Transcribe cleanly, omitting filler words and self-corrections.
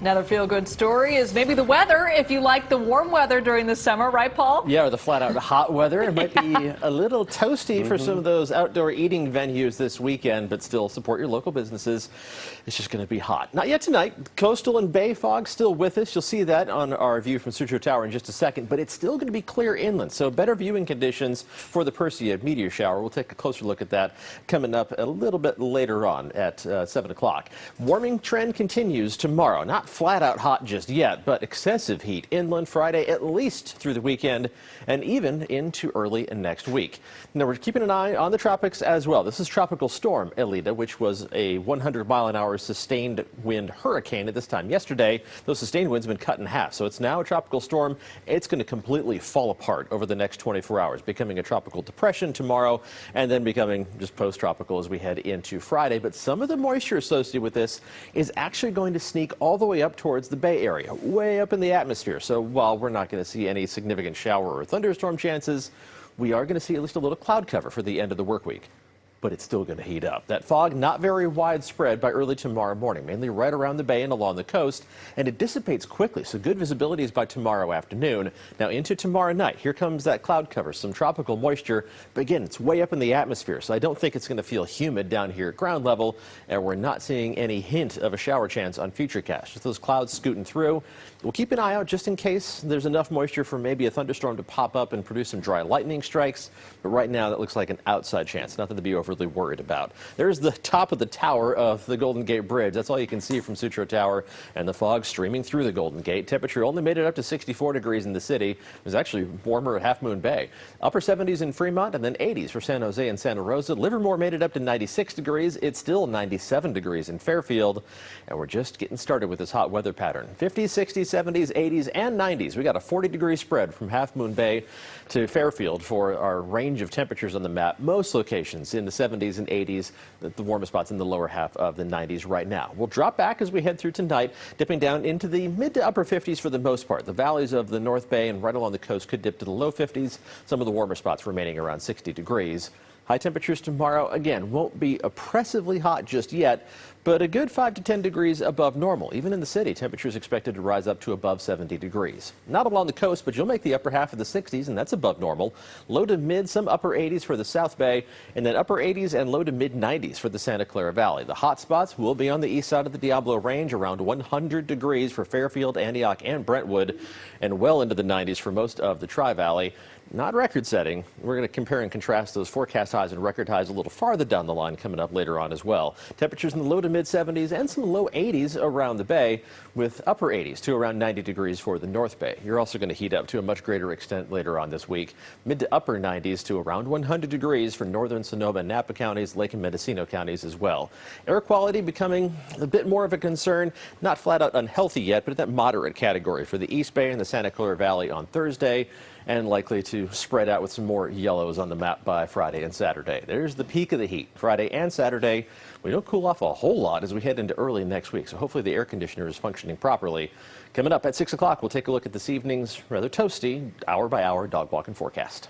Another feel-good story is maybe the weather, if you like the warm weather during the summer, right, Paul? Yeah, or the flat-out hot weather. It might be a little toasty for some of those outdoor eating venues this weekend, but still support your local businesses. It's just going to be hot. Not yet tonight. Coastal and bay fog still with us. You'll see that on our view from Sutro Tower in just a second, but it's still going to be clear inland, so better viewing conditions for the Persea meteor shower. We'll take a closer look at that coming up a little bit later on at 7 o'clock. Warming trend continues tomorrow. Not flat out hot just yet, but excessive heat inland Friday, at least through the weekend and even into early next week. Now we're keeping an eye on the tropics as well. This is Tropical Storm Elita, which was a 100-mile-an-hour sustained wind hurricane at this time yesterday. Those sustained winds have been cut in half, so it's now a tropical storm. It's going to completely fall apart over the next 24 hours, becoming a tropical depression tomorrow and then becoming just post-tropical as we head into Friday. But some of the moisture associated with this is actually going to sneak all the way up towards the Bay Area, way up in the atmosphere. So while we're not going to see any significant shower or thunderstorm chances, we are going to see at least a little cloud cover for the end of the work week. But it's still going to heat up. That fog not very widespread by early tomorrow morning, mainly right around the bay and along the coast, and it dissipates quickly, so good visibility is by tomorrow afternoon. Now into tomorrow night, here comes that cloud cover, some tropical moisture, but again, it's way up in the atmosphere, so I don't think it's going to feel humid down here at ground level, and we're not seeing any hint of a shower chance on Futurecast. Just those clouds scooting through. We'll keep an eye out just in case there's enough moisture for maybe a thunderstorm to pop up and produce some dry lightning strikes, but right now that looks like an outside chance, nothing to be overly worried about. There's the top of the tower of the Golden Gate Bridge. That's all you can see from Sutro Tower, and the fog streaming through the Golden Gate. Temperature only made it up to 64 degrees in the city. It was actually warmer at Half Moon Bay. Upper 70s in Fremont and then 80s for San Jose and Santa Rosa. Livermore made it up to 96 degrees. It's still 97 degrees in Fairfield, and we're just getting started with this hot weather pattern. 50s, 60s, 70s, 80s, and 90s. We got a 40-degree spread from Half Moon Bay to Fairfield for our range of temperatures on the map. Most locations in the 70s and 80s, the warmest spots in the lower half of the 90s right now. We'll drop back as we head through tonight, dipping down into the mid to upper 50s for the most part. The valleys of the North Bay and right along the coast could dip to the low 50s. Some of the warmer spots remaining around 60 degrees. High temperatures tomorrow, again, won't be oppressively hot just yet, but a good 5 to 10 degrees above normal. Even in the city, temperatures expected to rise up to above 70 degrees. Not along the coast, but you'll make the upper half of the 60s, and that's above normal. Low to mid, some upper 80s for the South Bay, and then upper 80s and low to mid 90s for the Santa Clara Valley. The hot spots will be on the east side of the Diablo Range, around 100 degrees for Fairfield, Antioch, and Brentwood, and well into the 90s for most of the Tri-Valley. Not record-setting. We're going to compare and contrast those forecast highs and record highs a little farther down the line coming up later on as well. Temperatures in the low to mid-70s and some low 80s around the Bay, with upper 80s to around 90 degrees for the North Bay. You're also going to heat up to a much greater extent later on this week. Mid to upper 90s to around 100 degrees for northern Sonoma and Napa counties, Lake and Mendocino counties as well. Air quality becoming a bit more of a concern. Not flat out unhealthy yet, but at that moderate category for the East Bay and the Santa Clara Valley on Thursday, and likely to spread out with some more yellows on the map by Friday and Saturday. There's the peak of the heat. Friday and Saturday, we don't cool off a whole lot as we head into early next week, so hopefully the air conditioner is functioning properly. Coming up at 6 o'clock, we'll take a look at this evening's rather toasty, hour-by-hour dog walking forecast.